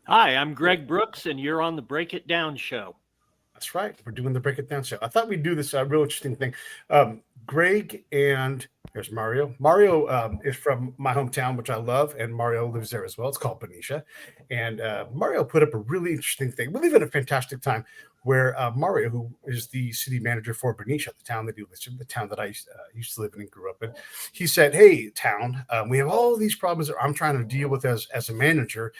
Hi, I'm Greg Brooks, and you're on the Break It Down show. That's right. We're doing the Break It Down show. I thought we'd do this real interesting thing. Greg and here's Mario. Mario is from my hometown, which I love, and Mario lives there as well. It's called Benicia. And Mario put up a really interesting thing. We live in a fantastic time where Mario, who is the city manager for Benicia, the town that you listed, the town that I used to live in and grew up in, he said, "Hey, town, we have all these problems that I'm trying to deal with as a manager,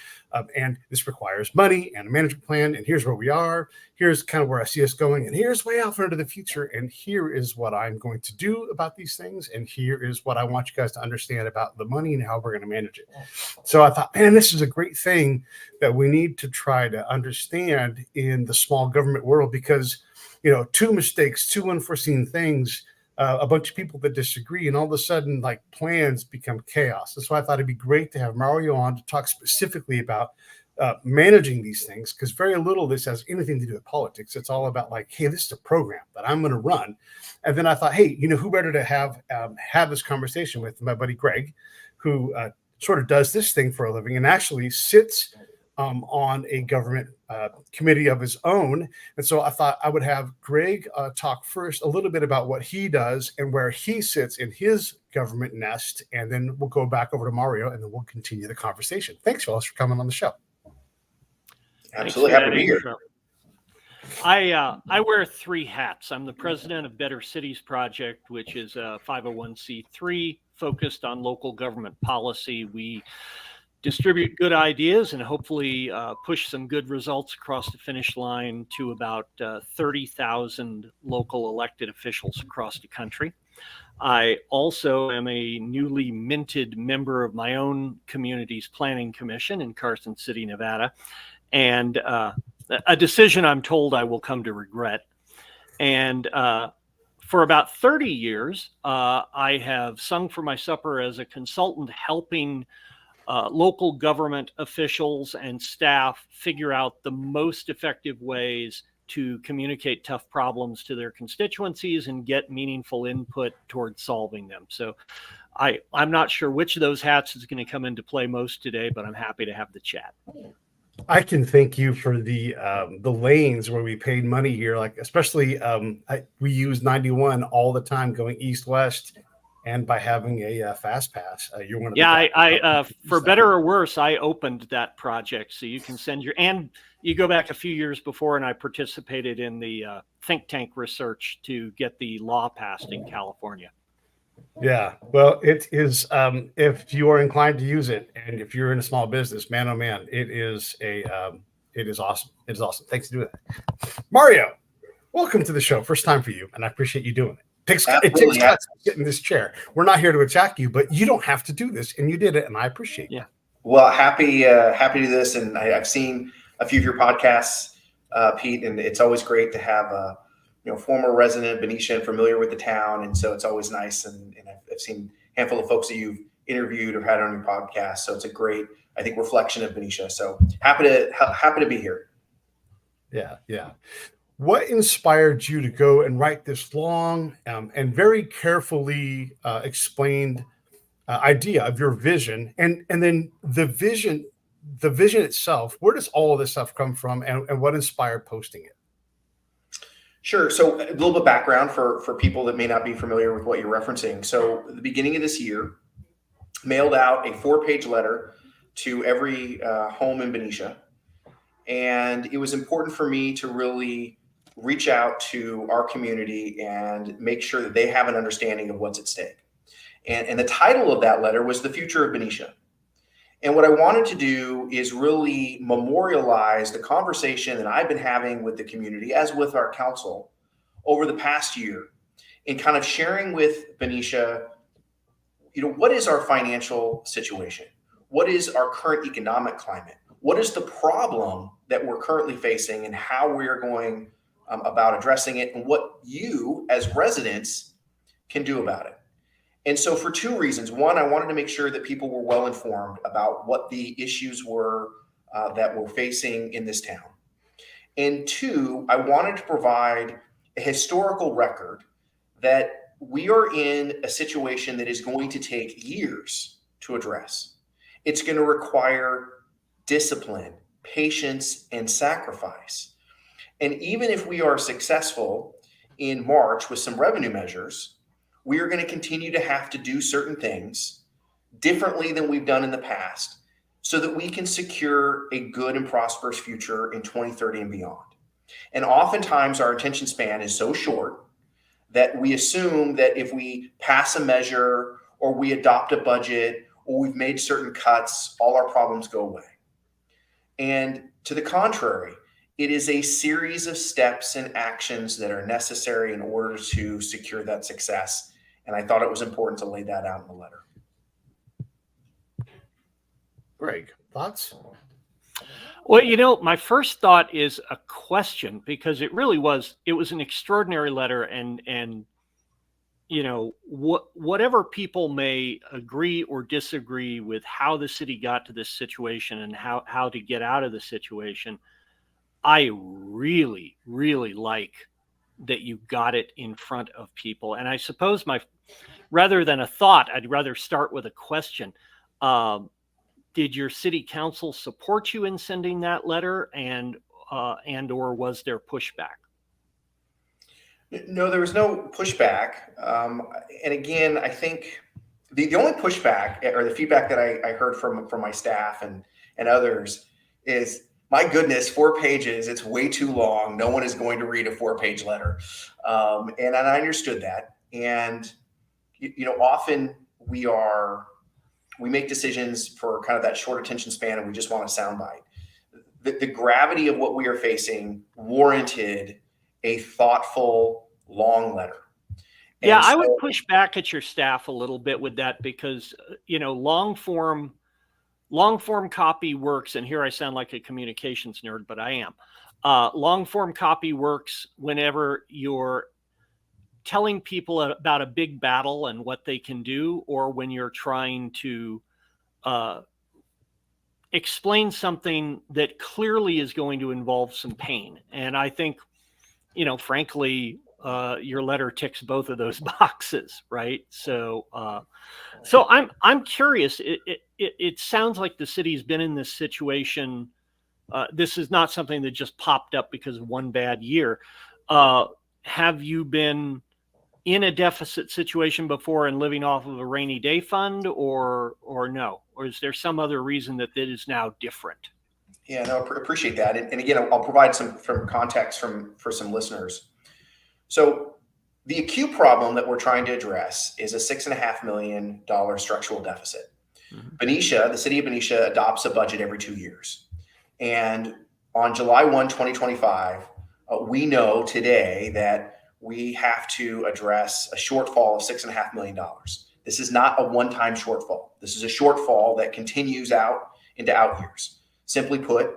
and this requires money and a management plan. And here's where we are. Here's kind of where I see us going, and here's way out into the future, and here is what I'm going to do about these things, and here is what I want you guys to understand about the money and how we're going to manage it." So I thought, man, this is a great thing that we need to try to understand in the small government world, because two mistakes, two unforeseen things, a bunch of people that disagree, and all of a sudden, like, plans become chaos. And so I thought it'd be great to have Mario on to talk specifically about managing these things, because very little of this has anything to do with politics. It's all about, like, hey, this is a program that I'm going to run. And then I thought, hey, who better to have this conversation with my buddy Greg, who sort of does this thing for a living and actually sits on a government committee of his own. And so I thought I would have Greg talk first a little bit about what he does and where he sits in his government nest, and then we'll go back over to Mario, and then we'll continue the conversation. Thanks, fellas, for coming on the show. Absolutely happy to be here. I wear three hats. I'm the president of Better Cities Project, which is a 501c3 focused on local government policy. We distribute good ideas and hopefully push some good results across the finish line to about 30,000 local elected officials across the country. I also am a newly minted member of my own community's planning commission in Carson City, Nevada, and a decision I'm told I will come to regret. And for about 30 years, I have sung for my supper as a consultant, helping local government officials and staff figure out the most effective ways to communicate tough problems to their constituencies and get meaningful input towards solving them. So I'm not sure which of those hats is going to come into play most today, but I'm happy to have the chat. I can thank you for the lanes where we paid money here, like especially we use 91 all the time going east west, and by having a fast pass, you're one of I for better or worse, I opened that project, so you can send and you go back a few years before, and I participated in the think tank research to get the law passed in California. Yeah, well, it is. If you are inclined to use it, and if you're in a small business, man, oh man, it is awesome. It is awesome. Thanks for doing that, Mario. Welcome to the show. First time for you, and I appreciate you doing it. It takes guts to sit in this chair. We're not here to attack you, but you don't have to do this, and you did it, and I appreciate it. Well, happy to do this, and I've seen a few of your podcasts, Pete, and it's always great to have a former resident of Benicia and familiar with the town, and so it's always nice. And I've seen a handful of folks that you've interviewed or had on your podcast, so it's a great, I think, reflection of Benicia. So happy to be here. Yeah. What inspired you to go and write this long and very carefully explained idea of your vision, and then the vision itself? Where does all of this stuff come from, and what inspired posting it? Sure. So a little bit of background for people that may not be familiar with what you're referencing. So at the beginning of this year, mailed out a 4-page letter to every home in Benicia. And it was important for me to really reach out to our community and make sure that they have an understanding of what's at stake. And the title of that letter was The Future of Benicia. And what I wanted to do is really memorialize the conversation that I've been having with the community, as with our council, over the past year, in kind of sharing with Benicia, what is our financial situation? What is our current economic climate? What is the problem that we're currently facing, and how we are going about addressing it, and what you as residents can do about it? And so for two reasons. One, I wanted to make sure that people were well informed about what the issues were that we're facing in this town. And two, I wanted to provide a historical record that we are in a situation that is going to take years to address. It's going to require discipline, patience, and sacrifice. And even if we are successful in March with some revenue measures, we are going to continue to have to do certain things differently than we've done in the past so that we can secure a good and prosperous future in 2030 and beyond. And oftentimes our attention span is so short that we assume that if we pass a measure or we adopt a budget or we've made certain cuts, all our problems go away. And to the contrary, it is a series of steps and actions that are necessary in order to secure that success. And I thought it was important to lay that out in the letter. Greg, thoughts? Well, my first thought is a question, because it was an extraordinary letter, and whatever people may agree or disagree with how the city got to this situation and how to get out of the situation, I really, really like that you got it in front of people. And I suppose rather than a thought, I'd rather start with a question. Did your city council support you in sending that letter, and or was there pushback? No, there was no pushback. And again, I think the only pushback or the feedback that I heard from my staff and others is, my goodness, 4 pages, it's way too long. No one is going to read a 4-page letter. And I understood that. And, often we make decisions for kind of that short attention span, and we just want a soundbite. The gravity of what we are facing warranted a thoughtful, long letter. And yeah, I would push back at your staff a little bit with that, because, long form copy works. And here I sound like a communications nerd, but I am. Long form copy works whenever you're telling people about a big battle and what they can do, or when you're trying to explain something that clearly is going to involve some pain. And I think, frankly, your letter ticks both of those boxes, right? So I'm curious. It sounds like the city's been in this situation. This is not something that just popped up because of one bad year. Have you been in a deficit situation before and living off of a rainy day fund, or no? Or is there some other reason that is now different? Yeah, no, I appreciate that. And again, I'll provide some context for some listeners. So the acute problem that we're trying to address is a $6.5 million structural deficit. Mm-hmm. Benicia, the city of Benicia, adopts a budget every 2 years. And on July 1, 2025, we know today that we have to address a shortfall of $6.5 million. This is not a one-time shortfall. This is a shortfall that continues out into out years. Simply put,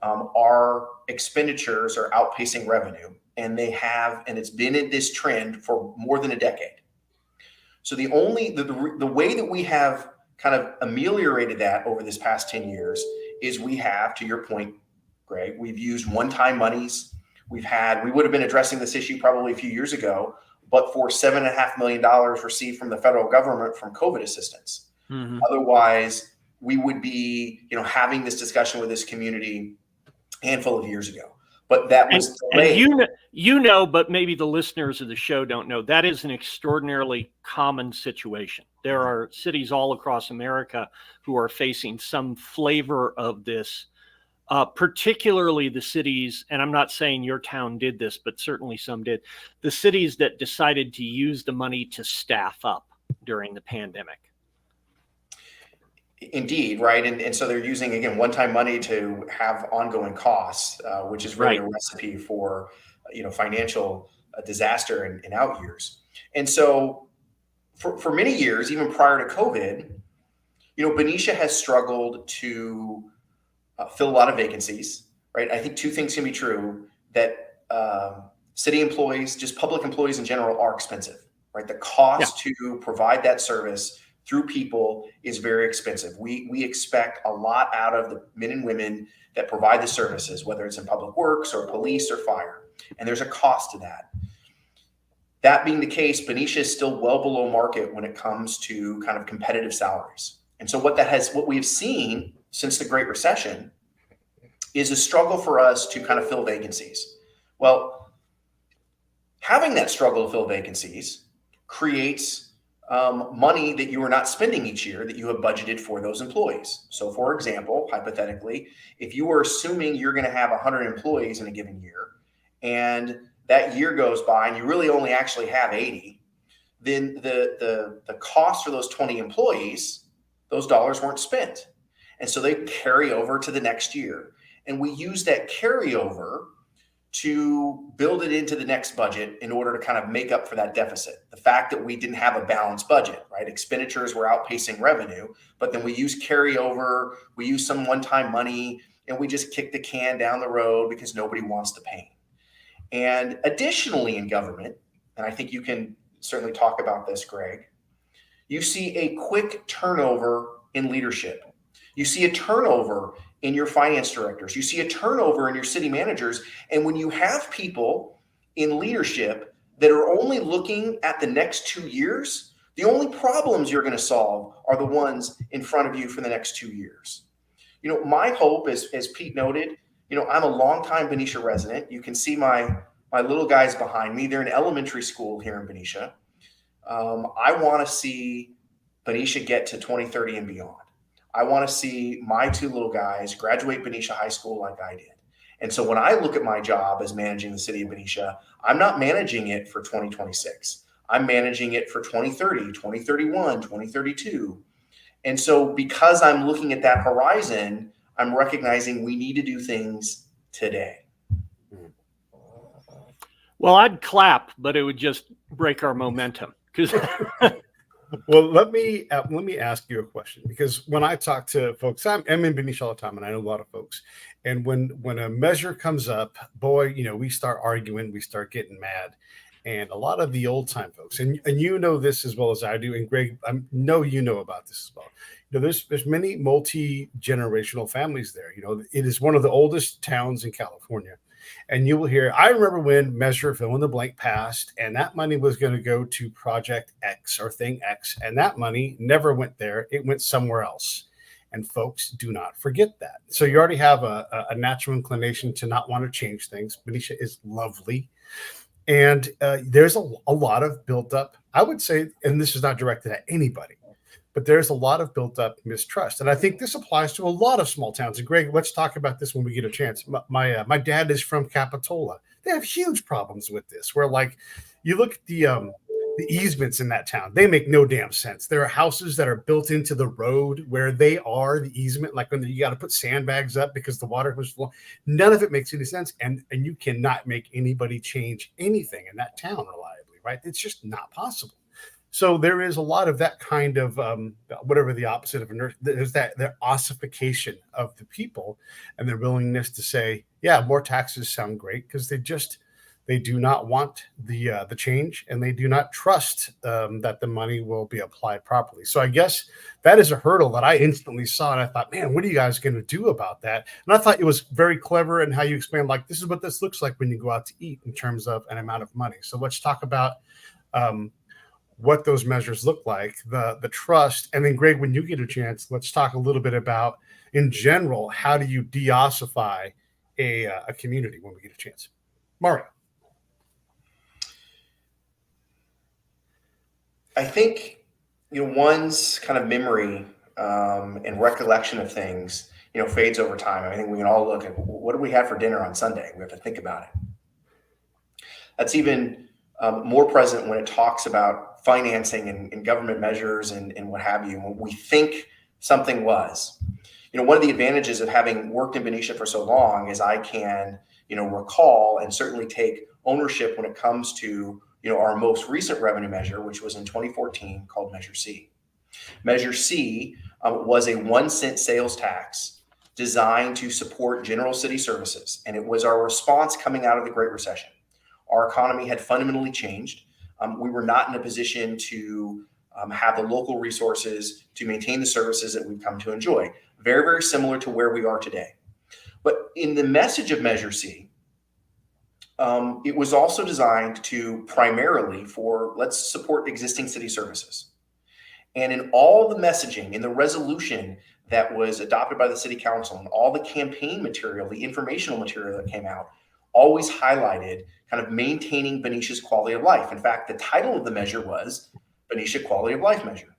our expenditures are outpacing revenue, and it's been in this trend for more than a decade. So the way that we have kind of ameliorated that over this past 10 years is we have, to your point, Greg, we've used one-time monies. We would have been addressing this issue probably a few years ago, but for $7.5 million received from the federal government from COVID assistance. Mm-hmm. Otherwise, we would be, having this discussion with this community a handful of years ago. But that was delayed. And but maybe the listeners of the show don't know, that is an extraordinarily common situation. There are cities all across America who are facing some flavor of this. Particularly the cities, and I'm not saying your town did this, but certainly some did, the cities that decided to use the money to staff up during the pandemic. Indeed, right. And so they're using, again, one-time money to have ongoing costs, which is really a recipe for, financial disaster in out years. And so for many years, even prior to COVID, Benicia has struggled to fill a lot of vacancies, right? I think 2 things can be true, that city employees, just public employees in general, are expensive, right? The cost to provide that service through people is very expensive. We expect a lot out of the men and women that provide the services, whether it's in public works or police or fire, and there's a cost to that. That being the case, Benicia is still well below market when it comes to kind of competitive salaries. And so what we have seen since the Great Recession is a struggle for us to kind of fill vacancies. Well, having that struggle to fill vacancies creates money that you are not spending each year that you have budgeted for those employees. So for example, hypothetically, if you are assuming you're going to have 100 employees in a given year, and that year goes by and you really only actually have 80, then the cost for those 20 employees, those dollars weren't spent. And so they carry over to the next year. And we use that carryover to build it into the next budget in order to kind of make up for that deficit. The fact that we didn't have a balanced budget, right? Expenditures were outpacing revenue, but then we use carryover, we use some one-time money, and we just kick the can down the road because nobody wants the pain. And additionally in government, and I think you can certainly talk about this, Greg, you see a quick turnover in leadership. You see a turnover in your finance directors. You see a turnover in your city managers. And when you have people in leadership that are only looking at the next 2 years, the only problems you're going to solve are the ones in front of you for the next 2 years. You know, my hope, as Pete noted, you know, I'm a longtime Benicia resident. You can see my little guys behind me. They're in elementary school here in Benicia. I want to see Benicia get to 2030 and beyond. I want to see my two little guys graduate Benicia High School like I did. And so when I look at my job as managing the city of Benicia, I'm not managing it for 2026. I'm managing it for 2030, 2031, 2032. And so because I'm looking at that horizon, I'm recognizing we need to do things today. Well, I'd clap, but it would just break our momentum. Because Well, let me ask you a question, because when I talk to folks, I'm in Benicia all the time, and I know a lot of folks. And when a measure comes up, boy, you know, we start arguing, we start getting mad. And a lot of the old time folks, and you know this as well as I do, and Greg, I know you know about this as well. You know, there's many multi-generational families there. You know, it is one of the oldest towns in California. And you will hear, I remember when Measure Fill in the Blank passed, and that money was going to go to Project X or Thing X. And that money never went there. It went somewhere else. And folks do not forget that. So you already have a natural inclination to not want to change things. Benicia is lovely. And there's a lot of built up, I would say, and this is not directed at anybody, but there's a lot of built up mistrust. And I think this applies to a lot of small towns. And Greg, let's talk about this when we get a chance. My dad is from Capitola. They have huge problems with this, where like you look at the easements in that town, they make no damn sense. There are houses that are built into the road where they are the easement, like when you got to put sandbags up because the water was flowing. None of it makes any sense. And you cannot make anybody change anything in that town reliably, right? It's just not possible. So there is a lot of that kind of whatever the opposite of there's their ossification of the people and their willingness to say, yeah, more taxes sound great, because they do not want the change, and they do not trust that the money will be applied properly. So I guess that is a hurdle that I instantly saw, and I thought, man, what are you guys going to do about that? And I thought it was very clever in how you explained, like, this is what this looks like when you go out to eat in terms of an amount of money. So let's talk about what those measures look like, the trust. And then Greg, when you get a chance, let's talk a little bit about, in general, how do you de-ossify a community when we get a chance? Mario. I think, you know, one's kind of memory and recollection of things, you know, fades over time. I think we can all look at, what do we have for dinner on Sunday? We have to think about it. That's even more present when it talks about financing and government measures and what have you. When we think something was, you know, one of the advantages of having worked in Benicia for so long is I can, you know, recall and certainly take ownership when it comes to, you know, our most recent revenue measure, which was in 2014, called Measure C. Measure C was a 1 cent sales tax designed to support general city services. And it was our response coming out of the Great Recession. Our economy had fundamentally changed. We were not in a position to have the local resources to maintain the services that we've come to enjoy. Very, very similar to where we are today. But in the message of Measure C, it was also designed to primarily for, let's support existing city services. And in all the messaging, in the resolution, that was adopted by the city council and all the campaign material, the informational material that came out, always highlighted kind of maintaining Benicia's quality of life. In fact, the title of the measure was Benicia Quality of Life Measure.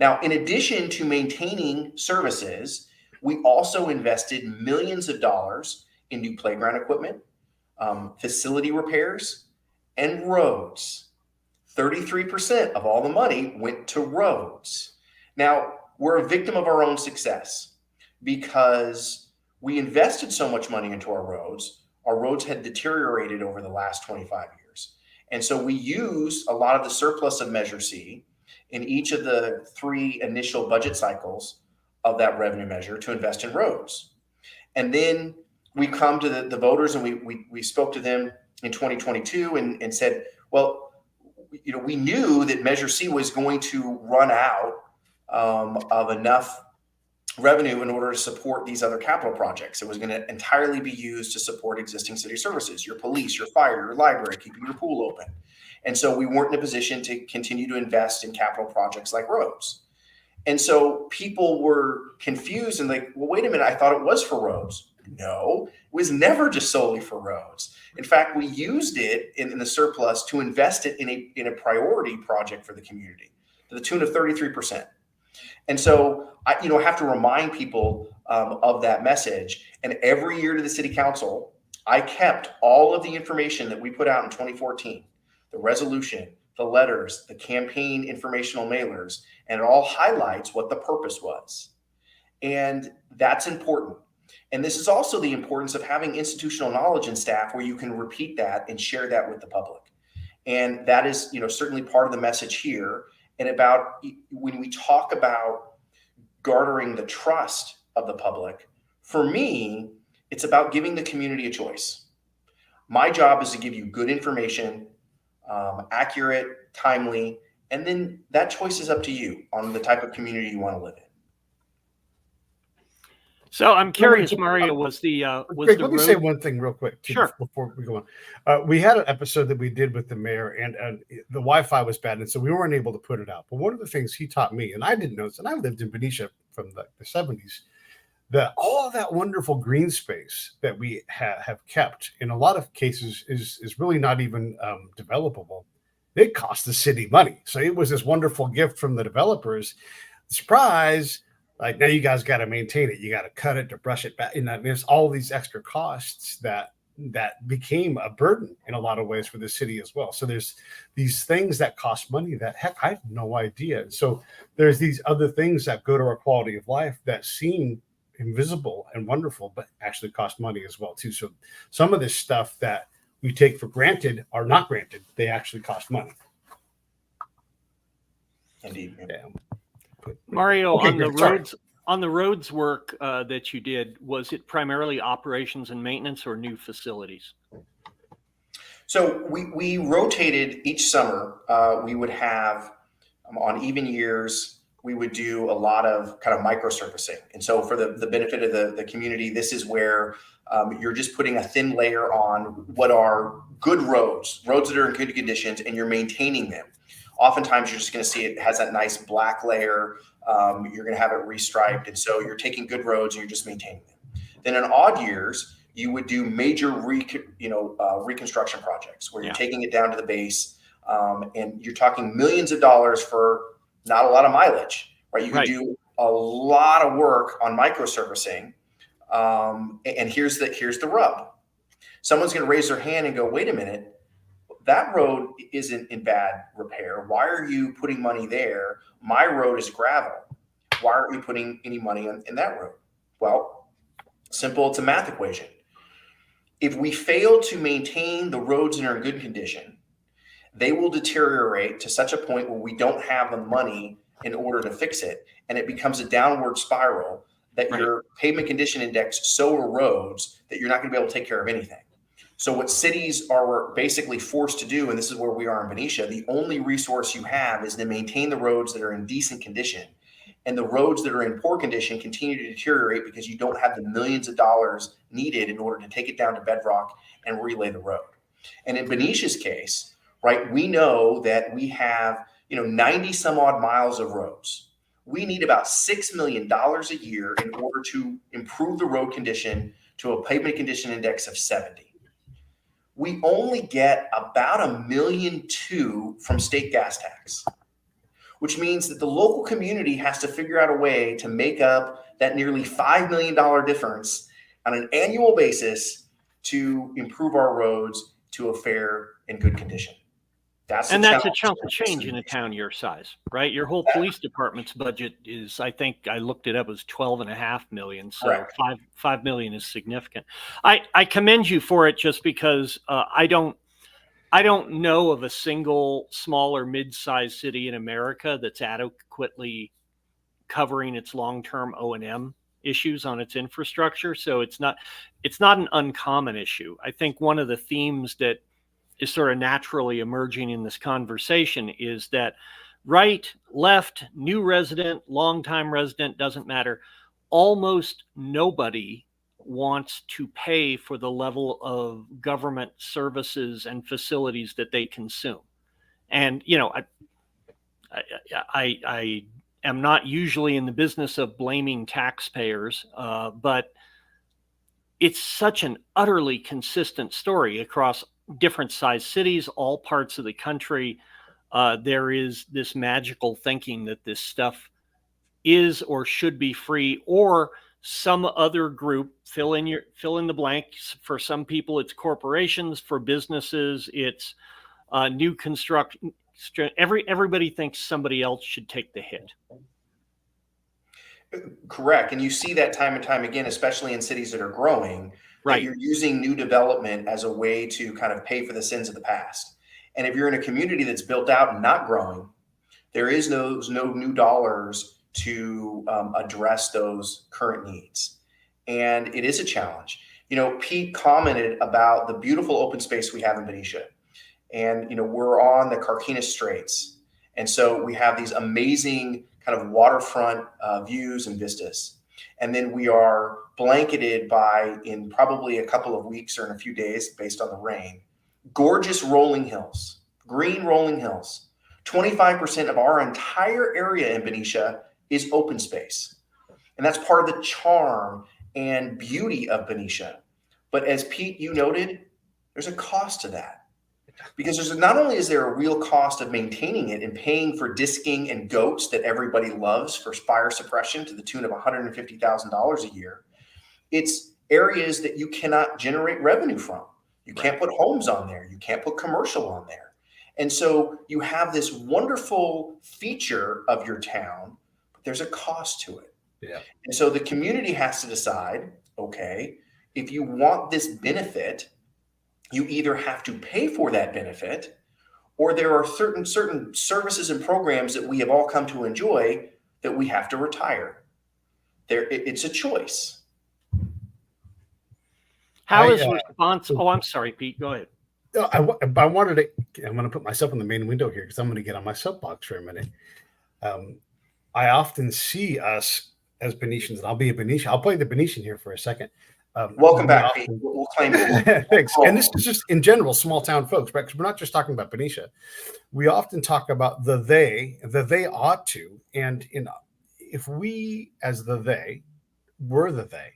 Now, in addition to maintaining services, we also invested millions of dollars in new playground equipment, facility repairs, and roads. 33% of all the money went to roads. Now, we're a victim of our own success because we invested so much money into our roads. Our roads had deteriorated over the last 25 years. And so we used a lot of the surplus of Measure C in each of the 3 initial budget cycles of that revenue measure to invest in roads. And then we come to the voters and we spoke to them in 2022 and said, well, we knew that Measure C was going to run out of enough revenue in order to support these other capital projects. It was going to entirely be used to support existing city services, your police, your fire, your library, keeping your pool open. And so we weren't in a position to continue to invest in capital projects like roads. And so people were confused and like, well, wait a minute, I thought it was for roads. No, it was never just solely for roads. In fact, we used it in the surplus to invest it in a priority project for the community to the tune of 33%. And so I have to remind people of that message. And every year to the city council, I kept all of the information that we put out in 2014, the resolution, the letters, the campaign informational mailers, and it all highlights what the purpose was. And that's important. And this is also the importance of having institutional knowledge in staff where you can repeat that and share that with the public. And that is, certainly part of the message here. And about when we talk about garnering the trust of the public, for me, it's about giving the community a choice. My job is to give you good information, accurate, timely, and then that choice is up to you on the type of community you want to live in. So I'm curious, Mario, was Greg, let me say one thing real quick before we go on. We had an episode that we did with the mayor, and the Wi-Fi was bad, and so we weren't able to put it out. But one of the things he taught me, and I didn't know this, and I lived in Benicia from the 70s, that all of that wonderful green space that we have kept, in a lot of cases, is really not even developable. It cost the city money. So it was this wonderful gift from the developers. Surprise! Like, now you guys got to maintain it. You got to cut it, to brush it back. And there's all these extra costs that became a burden in a lot of ways for the city as well. So there's these things that cost money that, heck, I had no idea. So there's these other things that go to our quality of life that seem invisible and wonderful, but actually cost money as well, too. So some of this stuff that we take for granted are not granted. They actually cost money. Indeed. Yeah. Mario, Okay, on the roads work that you did, was it primarily operations and maintenance or new facilities? So we rotated each summer. We would have on even years, we would do a lot of kind of microsurfacing. And so for the benefit of the community, this is where you're just putting a thin layer on what are good roads that are in good conditions, and you're maintaining them. Oftentimes, you're just going to see it has that nice black layer. You're going to have it restriped. And so you're taking good roads and you're just maintaining them. Then in odd years, you would do major reconstruction projects where you're taking it down to the base. And you're talking millions of dollars for not a lot of mileage, right? You can do a lot of work on microsurfacing. And here's the rub. Someone's going to raise their hand and go, wait a minute. That road isn't in bad repair. Why are you putting money there? My road is gravel. Why aren't you putting any money in that road? Well, simple, it's a math equation. If we fail to maintain the roads that are in good condition, they will deteriorate to such a point where we don't have the money in order to fix it. And it becomes a downward spiral that your pavement condition index so erodes that you're not going to be able to take care of anything. So what cities are basically forced to do, and this is where we are in Benicia, the only resource you have is to maintain the roads that are in decent condition. And the roads that are in poor condition continue to deteriorate because you don't have the millions of dollars needed in order to take it down to bedrock and relay the road. And in Benicia's case, right, we know that we have 90 some odd miles of roads. we need about $6 million a year in order to improve the road condition to a pavement condition index of 70. We only get about $1.2 million from state gas tax, which means that the local community has to figure out a way to make up that nearly $5 million difference on an annual basis to improve our roads to a fair and good condition. That's a chunk of change in a town your size, right? Your whole police department's budget is, I think I looked it up, was 12.5 million. So Correct. 5 million is significant. I commend you for it, just because I don't know of a single small or mid-sized city in America that's adequately covering its long-term O&M issues on its infrastructure. So it's not an uncommon issue. I think one of the themes that is sort of naturally emerging in this conversation is that right, left, new resident, longtime resident, doesn't matter. Almost nobody wants to pay for the level of government services and facilities that they consume. And, I am not usually in the business of blaming taxpayers, but it's such an utterly consistent story across different sized cities, all parts of the country. There is this magical thinking that this stuff is or should be free, or some other group, fill in the blanks. For some people, it's corporations. For businesses, it's new construction. Everybody thinks somebody else should take the hit. Correct. And you see that time and time again, especially in cities that are growing, Right. that you're using new development as a way to kind of pay for the sins of the past. And if you're in a community that's built out and not growing, there is no new dollars to address those current needs. And it is a challenge. Pete commented about the beautiful open space we have in Benicia. And, we're on the Carquinez Straits. And so we have these amazing kind of waterfront views and vistas. And then we are blanketed by, in probably a couple of weeks or in a few days, based on the rain, gorgeous rolling hills, green rolling hills. 25% of our entire area in Benicia is open space. And that's part of the charm and beauty of Benicia. But as Pete, you noted, there's a cost to that. Because not only is there a real cost of maintaining it and paying for disking and goats that everybody loves for fire suppression to the tune of $150,000 a year, it's areas that you cannot generate revenue from. You can't put homes on there. You can't put commercial on there. And so you have this wonderful feature of your town, but there's a cost to it. Yeah. And so the community has to decide, okay, if you want this benefit, you either have to pay for that benefit, or there are certain services and programs that we have all come to enjoy that we have to retire. It's a choice. How is response? Oh, I'm sorry, Pete. Go ahead. I wanted to. I'm going to put myself in the main window here because I'm going to get on my soapbox for a minute. I often see us as Benicians, and I'll be a Benicia. I'll play the Benician here for a second. Welcome back, Pete. We'll claim it. Thanks. And this is just in general, small town folks, right? Because we're not just talking about Benicia. We often talk about the they ought to. And if we, as the they, were the they,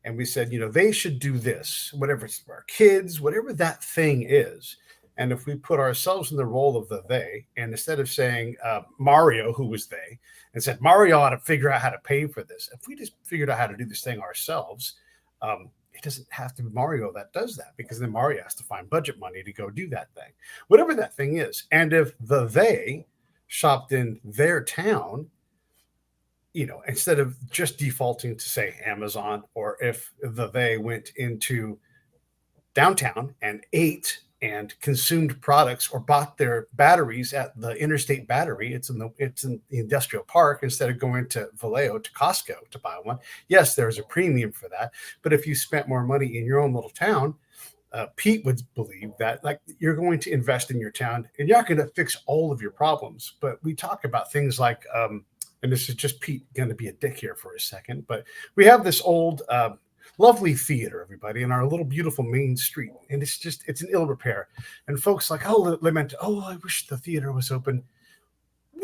and we said, they should do this, whatever it's for our kids, whatever that thing is. And if we put ourselves in the role of the they, and instead of saying Mario, who was they, and said, Mario ought to figure out how to pay for this. If we just figured out how to do this thing ourselves, it doesn't have to be Mario that does that, because then Mario has to find budget money to go do that thing, whatever that thing is. And if they shopped in their town, instead of just defaulting to say Amazon, or if they went into downtown and ate and consumed products or bought their batteries at the Interstate Battery, it's in the industrial park, instead of going to Vallejo, to Costco to buy one. Yes, there's a premium for that. But if you spent more money in your own little town, Pete would believe that, like, you're going to invest in your town and you're not going to fix all of your problems. But we talk about things like, and this is just Pete going to be a dick here for a second, but we have this old, lovely theater, everybody, in our little beautiful main street, and it's in ill repair. And folks like, lament, I wish the theater was open.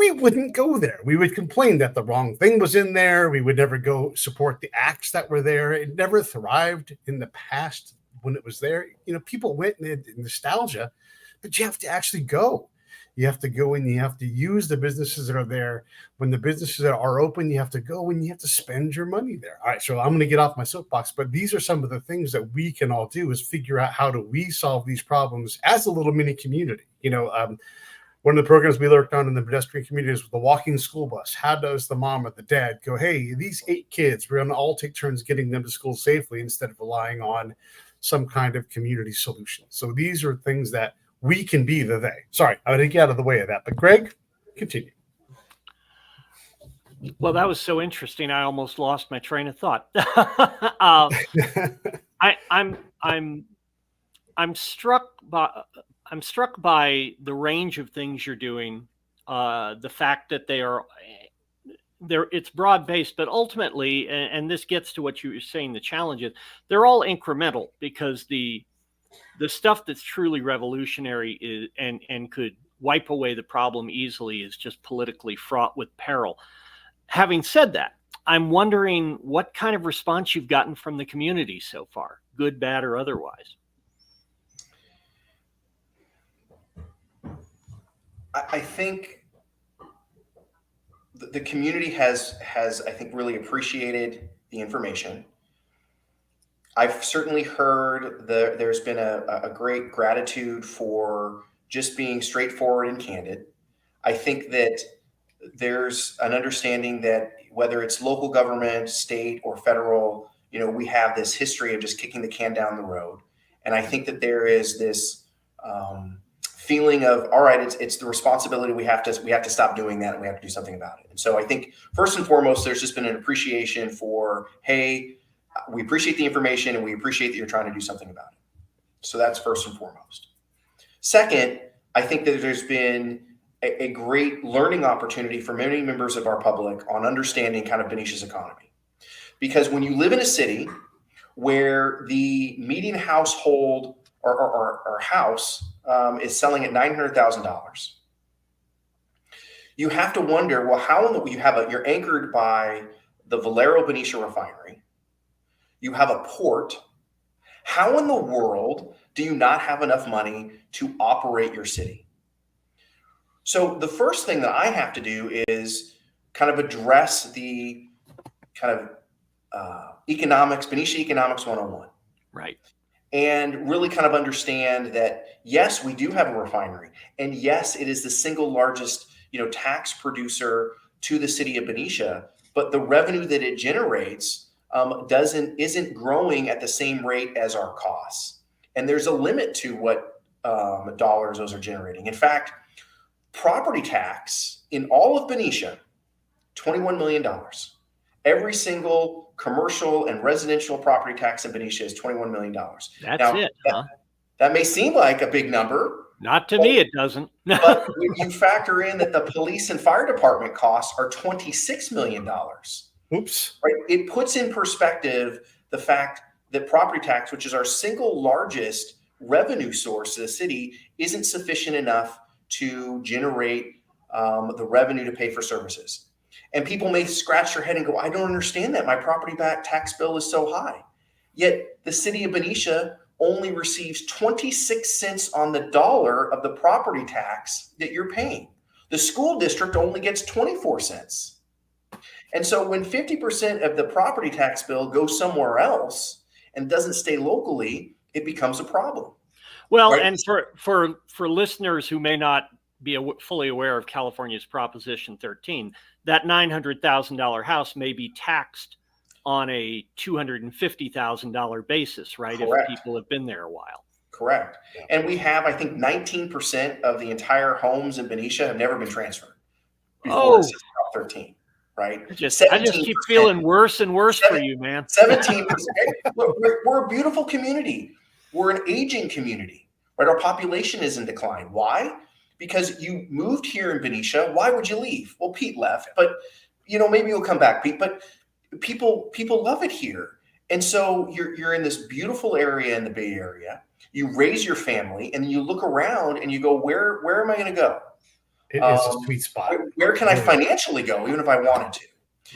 we wouldn't go there. We would complain that the wrong thing was in there. We would never go support the acts that were there. It never thrived in the past when it was there. People went and had nostalgia, but you have to actually go. You have to go and you have to use the businesses that are there. When the businesses are open, you have to go and you have to spend your money there. All right, so I'm going to get off my soapbox, but these are some of the things that we can all do is figure out how do we solve these problems as a little mini community. One of the programs we worked on in the pedestrian community is the walking school bus. How does the mom or the dad go, hey, these 8 kids, we're going to all take turns getting them to school safely instead of relying on some kind of community solution. So these are things that we can be the they. Sorry, I didn't get out of the way of that. But Greg, continue. Well, that was so interesting. I almost lost my train of thought. I'm struck by the range of things you're doing. The fact that it's broad based, but ultimately, and this gets to what you were saying, the challenges, they're all incremental because the stuff that's truly revolutionary is and could wipe away the problem easily is just politically fraught with peril. Having said that, I'm wondering what kind of response you've gotten from the community so far, good, bad, or otherwise. I think the community has I think really appreciated the information. I've certainly heard there's been a great gratitude for just being straightforward and candid. I think that there's an understanding that whether it's local government, state, or federal, we have this history of just kicking the can down the road. And I think that there is this feeling of, all right, it's the responsibility. We have to stop doing that and we have to do something about it. And so I think first and foremost, there's just been an appreciation for, hey, we appreciate the information and we appreciate that you're trying to do something about it. So that's first and foremost. Second, I think that there's been a great learning opportunity for many members of our public on understanding kind of Benicia's economy. Because when you live in a city where the median household or house is selling at $900,000, you have to wonder, well, you're anchored by the Valero Benicia refinery. You have a port. How in the world do you not have enough money to operate your city? So the first thing that I have to do is kind of address the kind of economics, Benicia Economics 101. Right. And really kind of understand that, yes, we do have a refinery. And yes, it is the single largest, tax producer to the city of Benicia, but the revenue that it generates isn't growing at the same rate as our costs. And there's a limit to what dollars those are generating. In fact, property tax in all of Benicia, $21 million. Every single commercial and residential property tax in Benicia is $21 million. That may seem like a big number. Not to me, it doesn't. But when you factor in that the police and fire department costs are $26 million. Oops. Right? It puts in perspective the fact that property tax, which is our single largest revenue source to the city, isn't sufficient enough to generate the revenue to pay for services. And people may scratch their head and go, I don't understand that. My property tax bill is so high. Yet the city of Benicia only receives 26 cents on the dollar of the property tax that you're paying. The school district only gets 24 cents. And so when 50% of the property tax bill goes somewhere else and doesn't stay locally, it becomes a problem. Well, right? And for listeners who may not be fully aware of California's Proposition 13, that $900,000 house may be taxed on a $250,000 basis, right? Correct. If people have been there a while. Correct. And we have, I think, 19% of the entire homes in Benicia have never been transferred before it's 13, right? I just keep feeling worse and worse for you, man. 17%. Look, we're a beautiful community. We're an aging community, right? Our population is in decline. Why? Because you moved here in Benicia. Why would you leave? Well, Pete left, but maybe you'll come back, Pete. But people love it here, and so you're in this beautiful area in the Bay Area. You raise your family, and you look around and you go, where am I going to go? It is a sweet spot. Where can I financially go, even if I wanted to?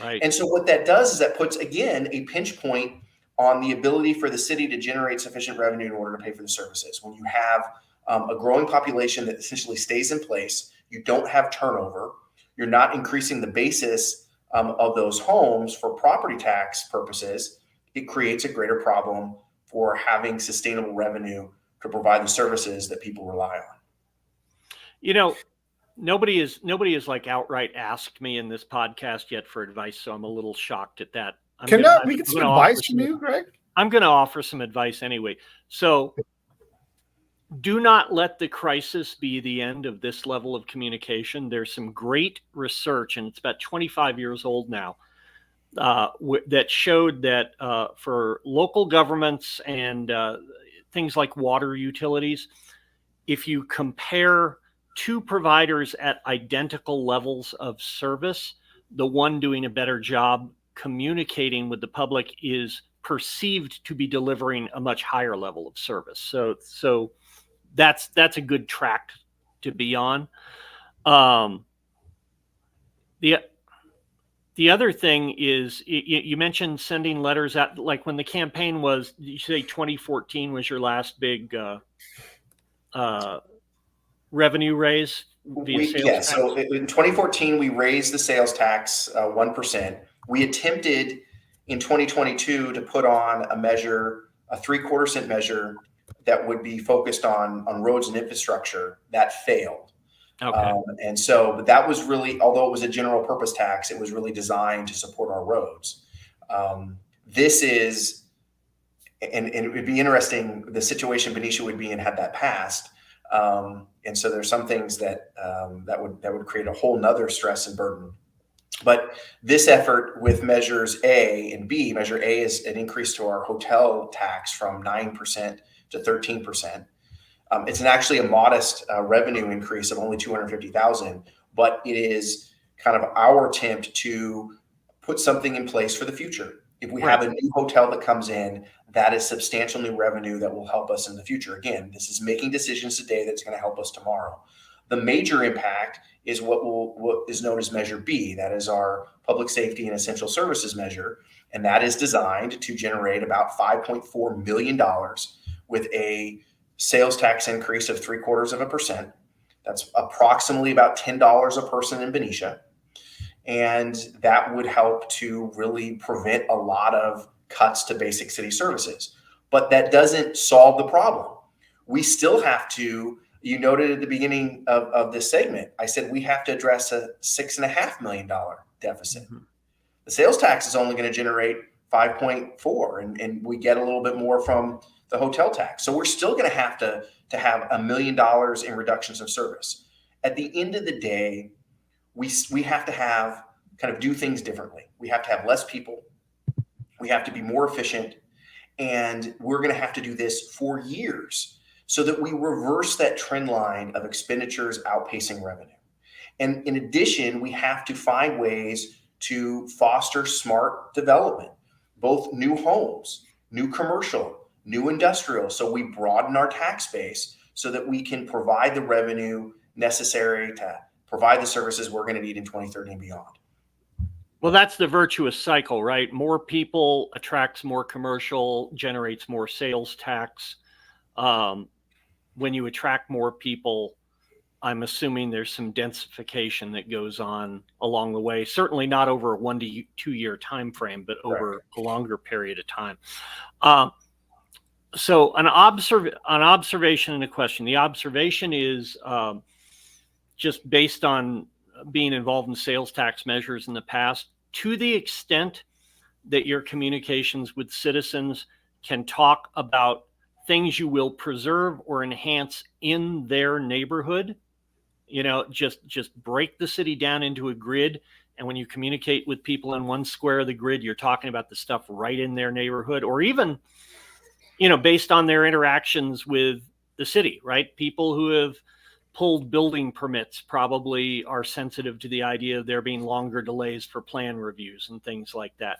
Right. And so what that does is that puts, again, a pinch point on the ability for the city to generate sufficient revenue in order to pay for the services. When you have a growing population that essentially stays in place, you don't have turnover, you're not increasing the basis of those homes for property tax purposes, it creates a greater problem for having sustainable revenue to provide the services that people rely on. You know, nobody has like outright asked me in this podcast yet for advice, so I'm a little shocked at that. We get some advice from you, Greg? I'm going to offer some advice anyway. So do not let the crisis be the end of this level of communication. There's some great research, and it's about 25 years old now, that showed that for local governments and things like water utilities, if you compare two providers at identical levels of service, the one doing a better job communicating with the public is perceived to be delivering a much higher level of service. So that's a good track to be on. The other thing is, you mentioned sending letters out, like when the campaign was, did you say 2014 was your last big revenue raise via sales tax? So in 2014, we raised the sales tax 1%. We attempted in 2022 to put on a measure, a 3/4 cent measure that would be focused on roads and infrastructure. That failed. Okay. And so, but that was really, although it was a general purpose tax, it was really designed to support our roads. This is, and it would be interesting, the situation Benicia would be in had that passed. And so there's some things that would create a whole nother stress and burden. But this effort with measures A and B, measure A is an increase to our hotel tax from 9% to 13%. It's actually a modest revenue increase of only $250,000, but it is kind of our attempt to put something in place for the future. If we have a new hotel that comes in, that is substantial new revenue that will help us in the future. Again, this is making decisions today that's going to help us tomorrow. The major impact is what is known as Measure B. That is our public safety and essential services measure, and that is designed to generate about $5.4 million with a sales tax increase of 0.75%. That's approximately about $10 a person in Benicia. And that would help to really prevent a lot of cuts to basic city services. But that doesn't solve the problem. We still have to, you noted at the beginning of this segment, I said we have to address a $6.5 million deficit. Mm-hmm. The sales tax is only going to generate 5.4, and we get a little bit more from the hotel tax. So we're still going to have $1 million in reductions of service. At the end of the day, we have to have kind of do things differently. We have to have less people. We have to be more efficient. And we're going to have to do this for years so that we reverse that trend line of expenditures outpacing revenue. And in addition, we have to find ways to foster smart development, both new homes, new commercial, new industrial. So we broaden our tax base so that we can provide the revenue necessary to provide the services we're going to need in 2030 and beyond. Well, that's the virtuous cycle, right? More people attracts more commercial, generates more sales tax. When you attract more people, I'm assuming there's some densification that goes on along the way. Certainly not over a 1 to 2 year time frame, but over a longer period of time. So an observation and a question. The observation is just based on being involved in sales tax measures in the past, to the extent that your communications with citizens can talk about things you will preserve or enhance in their neighborhood, just break the city down into a grid. And when you communicate with people in one square of the grid, you're talking about the stuff right in their neighborhood, or even, based on their interactions with the city, right? People who have pulled building permits probably are sensitive to the idea of there being longer delays for plan reviews and things like that.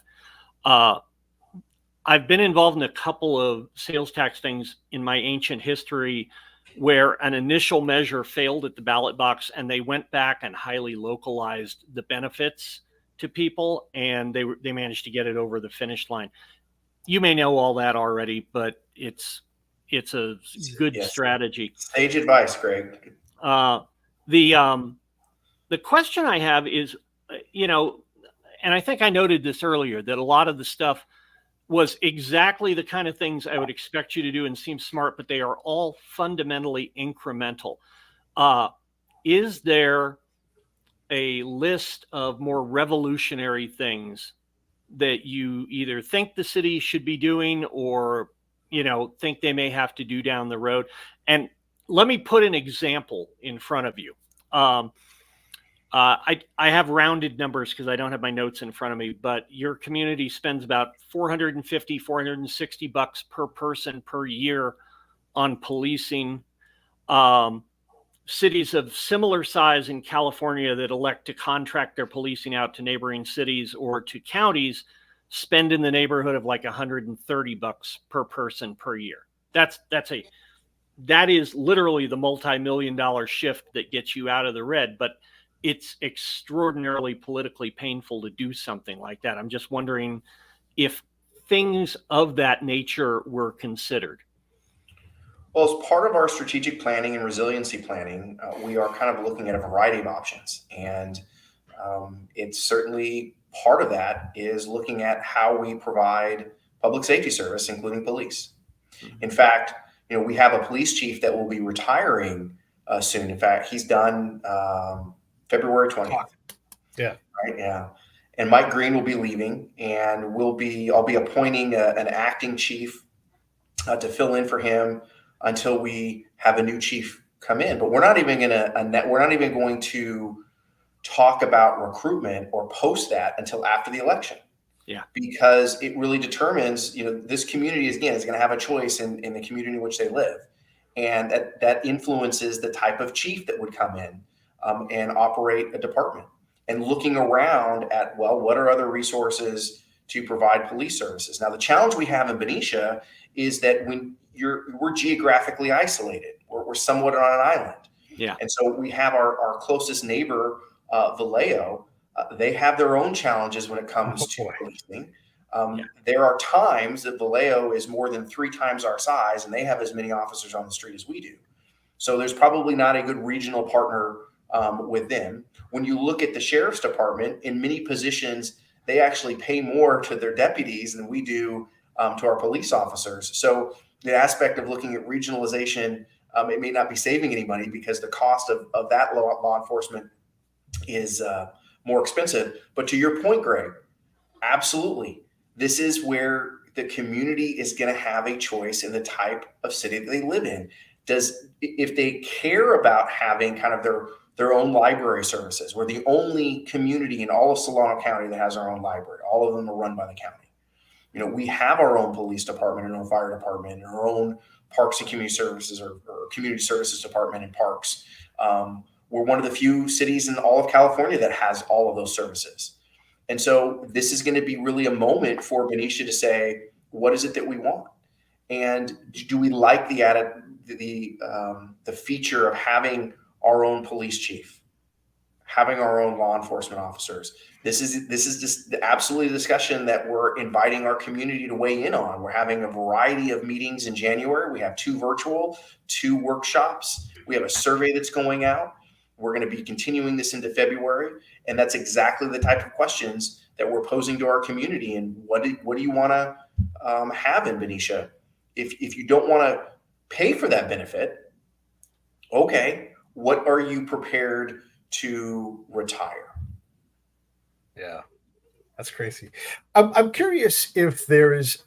I've been involved in a couple of sales tax things in my ancient history where an initial measure failed at the ballot box, and they went back and highly localized the benefits to people, and they managed to get it over the finish line. You may know all that already, but it's a good strategy. Sage advice, Greg. The question I have is, and I think I noted this earlier, that a lot of the stuff was exactly the kind of things I would expect you to do and seem smart, but they are all fundamentally incremental. Is there a list of more revolutionary things that you either think the city should be doing or, think they may have to do down the road? And let me put an example in front of you. I have rounded numbers because I don't have my notes in front of me, but your community spends about $460 per person per year on policing. Cities of similar size in California that elect to contract their policing out to neighboring cities or to counties spend in the neighborhood of like $130 per person per year. That is literally the multi-million-dollar shift that gets you out of the red, but it's extraordinarily politically painful to do something like that. I'm just wondering if things of that nature were considered. Well, as part of our strategic planning and resiliency planning, we are kind of looking at a variety of options. And it's certainly part of that is looking at how we provide public safety service, including police. In fact, we have a police chief that will be retiring soon. In fact, he's done February 20th. Yeah. Right. Yeah. And Mike Green will be leaving, and I'll be appointing an acting chief to fill in for him until we have a new chief come in. But we're not even going to talk about recruitment or post that until after the election. Yeah. Because it really determines, this community is going to have a choice in the community in which they live. And that influences the type of chief that would come in and operate a department. And looking around at, what are other resources to provide police services? Now, the challenge we have in Benicia is that when we're geographically isolated, we're somewhat on an island. Yeah. And so we have our closest neighbor, Vallejo. They have their own challenges when it comes to policing. There are times that Vallejo is more than 3 times our size, and they have as many officers on the street as we do. So there's probably not a good regional partner with them. When you look at the sheriff's department, in many positions, they actually pay more to their deputies than we do to our police officers. So the aspect of looking at regionalization, it may not be saving any money because the cost of that law enforcement is more expensive. But to your point, Greg, absolutely. This is where the community is going to have a choice in the type of city that they live in. If they care about having kind of their own library services, we're the only community in all of Solano County that has our own library. All of them are run by the county. We have our own police department and our own fire department and our own parks and community services or community services department in parks. We're one of the few cities in all of California that has all of those services. And so this is going to be really a moment for Benicia to say, what is it that we want? And do we like the feature of having our own police chief, having our own law enforcement officers? This is just absolutely the discussion that we're inviting our community to weigh in on. We're having a variety of meetings in January. We have 2 virtual, 2 workshops. We have a survey that's going out. We're going to be continuing this into February. And that's exactly the type of questions that we're posing to our community. And what do you want to have in Benicia? If you don't want to pay for that benefit, okay, what are you prepared to retire? Yeah, that's crazy. I'm curious if there is,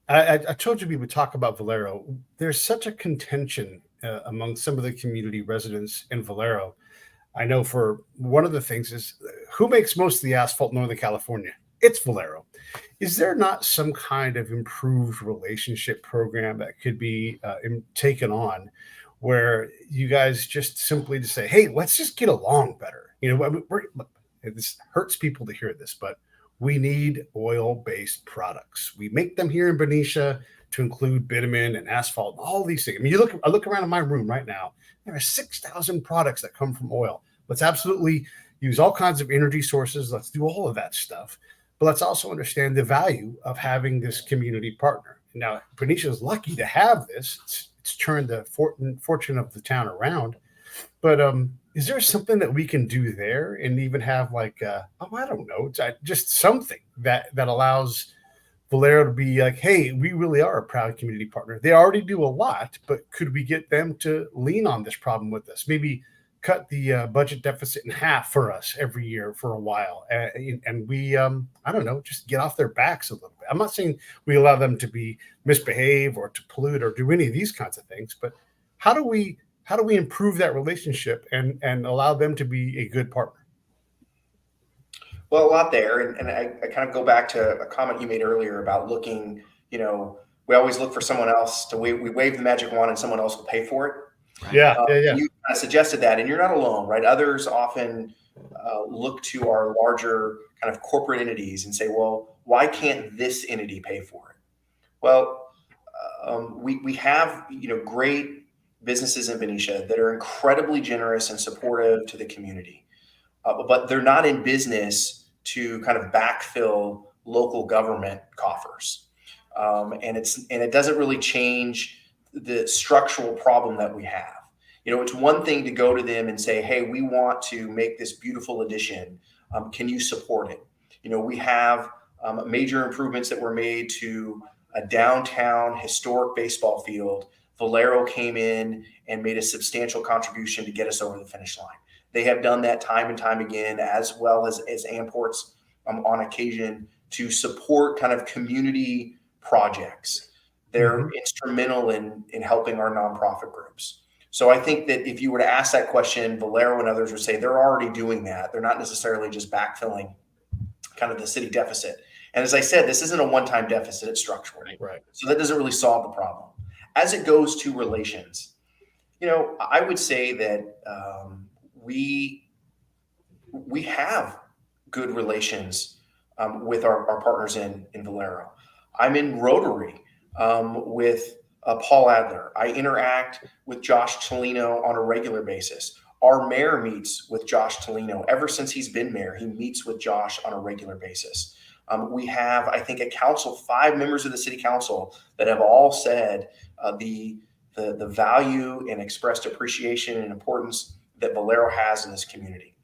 I told you we would talk about Valero. There's such a contention among some of the community residents in Valero. I know for one of the things is who makes most of the asphalt in Northern California? It's Valero. Is there not some kind of improved relationship program that could be taken on where you guys just simply say, hey, let's just get along better? This hurts people to hear this, but we need oil-based products. We make them here in Benicia. to include bitumen and asphalt and all these things. I mean, I look around in my room right now, there are 6,000 products that come from oil. Let's absolutely use all kinds of energy sources. Let's do all of that stuff. But let's also understand the value of having this community partner. Now, Benicia is lucky to have this. It's turned the fortune of the town around. But is there something that we can do there and even have like, I don't know, just something that allows Valero to be like, hey, we really are a proud community partner. They already do a lot, but could we get them to lean on this problem with us? Maybe cut the budget deficit in half for us every year for a while. And we, I don't know, just get off their backs a little bit. I'm not saying we allow them to misbehave or to pollute or do any of these kinds of things, but how do we improve that relationship and allow them to be a good partner? Well, a lot there. And I kind of go back to a comment you made earlier about looking, we always look for someone else we wave the magic wand and someone else will pay for it. Yeah. You kind of suggested that, and you're not alone, right? Others often look to our larger kind of corporate entities and say, well, why can't this entity pay for it? Well, we have, great businesses in Benicia that are incredibly generous and supportive to the community, but they're not in business to kind of backfill local government coffers. And it doesn't really change the structural problem that we have. It's one thing to go to them and say, hey, we want to make this beautiful addition. Can you support it? We have major improvements that were made to a downtown historic baseball field. Valero came in and made a substantial contribution to get us over the finish line. They have done that time and time again, as well as Amports on occasion, to support kind of community projects. They're instrumental in helping our nonprofit groups. So I think that if you were to ask that question, Valero and others would say they're already doing that. They're not necessarily just backfilling kind of the city deficit. And as I said, this isn't a one-time deficit, it's structural. Right. So that doesn't really solve the problem. As it goes to relations, I would say that we have good relations with our partners in Valero. I'm in Rotary with Paul Adler. I interact with Josh Tolino on a regular basis. Our mayor meets with Josh Tolino. Ever since he's been mayor, he meets with Josh on a regular basis. We have, I think, 5 members of the city council that have all said the value and expressed appreciation and importance that Valero has in this community.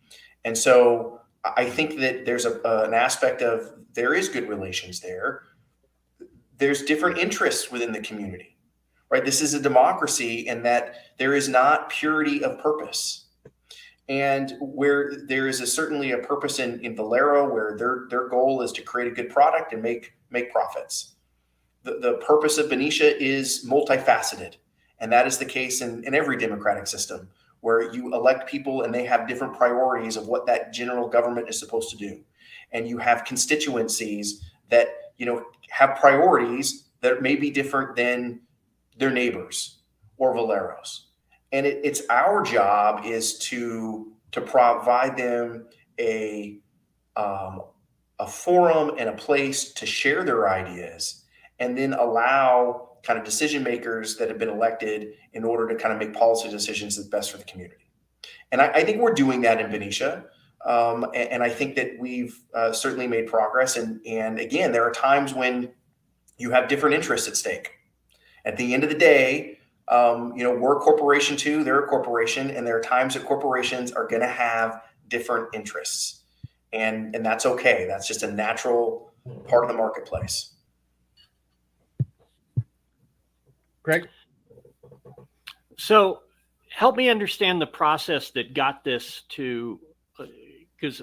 And so I think that there's an aspect of there is good relations there. There's different interests within the community, right? This is a democracy in that there is not purity of purpose. And where there is certainly a purpose in Valero, where their goal is to create a good product and make profits. The purpose of Benicia is multifaceted. And that is the case in every democratic system, where you elect people and they have different priorities of what that general government is supposed to do. And you have constituencies that, have priorities that may be different than their neighbors or Valero's. And it's our job is to provide them a forum and a place to share their ideas, and then allow kind of decision makers that have been elected in order to kind of make policy decisions that's best for the community. And I think we're doing that in Benicia. And I think that we've certainly made progress. And again, there are times when you have different interests at stake. At the end of the day, we're a corporation too, they're a corporation, and there are times that corporations are going to have different interests. And that's okay. That's just a natural part of the marketplace. Greg? So help me understand the process that got this to, because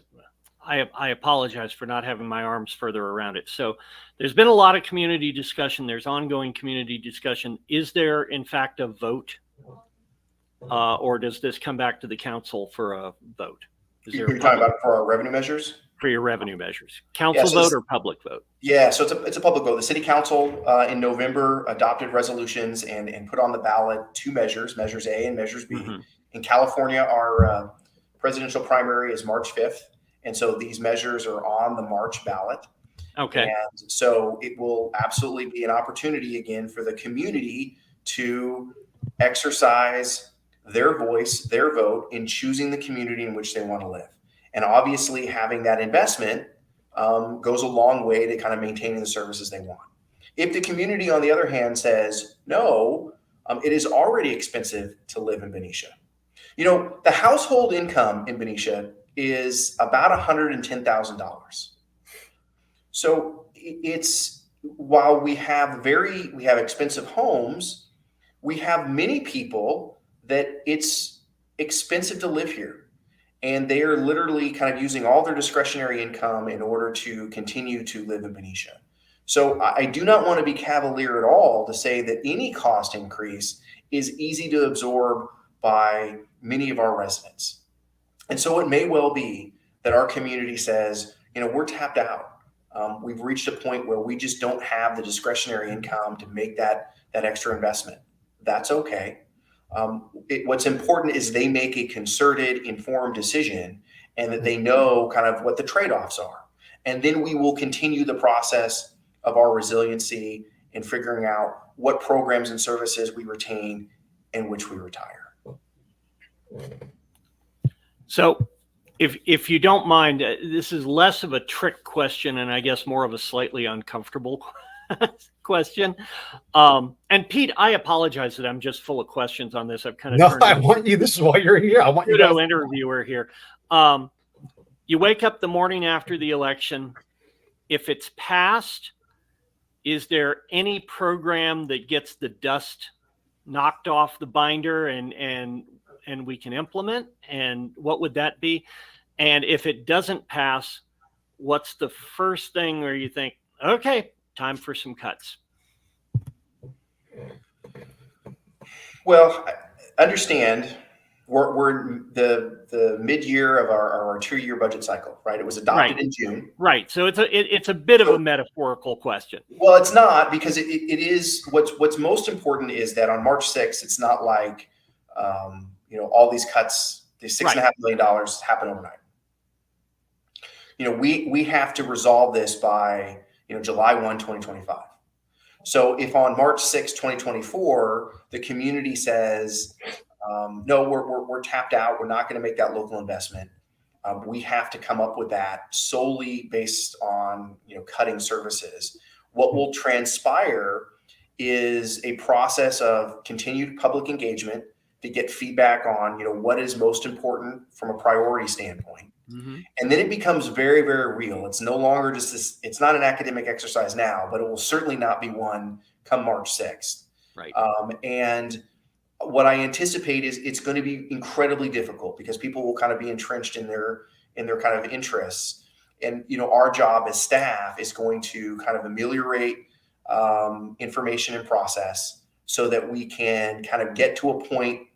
I apologize for not having my arms further around it. So there's been a lot of community discussion. There's ongoing community discussion. Is there, in fact, a vote? Or does this come back to the council for a vote? You're talking about for our revenue measures? For your revenure measures. Council vote or public vote? Yeah, so it's a public vote. The city council in November adopted resolutions and put on the ballot 2 measures, Measures A and Measures B. Mm-hmm. In California, our presidential primary is March 5th. And so these measures are on the March ballot. Okay. And so it will absolutely be an opportunity again for the community to exercise their voice, their vote in choosing the community in which they want to live. And obviously, having that investment goes a long way to kind of maintaining the services they want. If the community, on the other hand, says, no, it is already expensive to live in Benicia. You know, the household income in Benicia is about $110,000. So it's, while we have expensive homes, we have many people that it's expensive to live here. And they are literally kind of using all their discretionary income in order to continue to live in Benicia. So I do not want to be cavalier at all to say that any cost increase is easy to absorb by many of our residents. And so it may well be that our community says, you know, we're tapped out. We've reached a point where we just don't have the discretionary income to make that extra investment. That's okay. What's important is they make a concerted, informed decision and that they know kind of what the trade-offs are. And then we will continue the process of our resiliency in figuring out what programs and services we retain and which we retire. So if you don't mind, this is less of a trick question and I guess more of a slightly uncomfortable question. And Pete, I apologize that I'm just full of questions on this. I've kind of No, I want you. This is why you're here. I want you. Pseudo interviewer here. You wake up the morning after the election. If it's passed, is there any program that gets the dust knocked off the binder and we can implement? And what would that be? And if it doesn't pass, what's the first thing where you think, okay, time for some cuts? Well, understand we're the mid-year of our 2-year budget cycle, right? It was adopted in June. Right. So it's a bit of a metaphorical question. Well, it's not, because it is what's most important is that on March 6th, it's not like all these cuts, these $6.5 million happen overnight. We have to resolve this by July 1, 2025. So if on March 6, 2024, the community says, no, we're tapped out, we're not going to make that local investment, we have to come up with that solely based on cutting services. What will transpire is a process of continued public engagement to get feedback on what is most important from a priority standpoint. Mm-hmm. And then it becomes very, very real. It's no longer just this, it's not an academic exercise now, but it will certainly not be one come March 6th. Right. And what I anticipate is it's going to be incredibly difficult because people will kind of be entrenched in their kind of interests. And, our job as staff is going to kind of ameliorate information and process so that we can kind of get to a point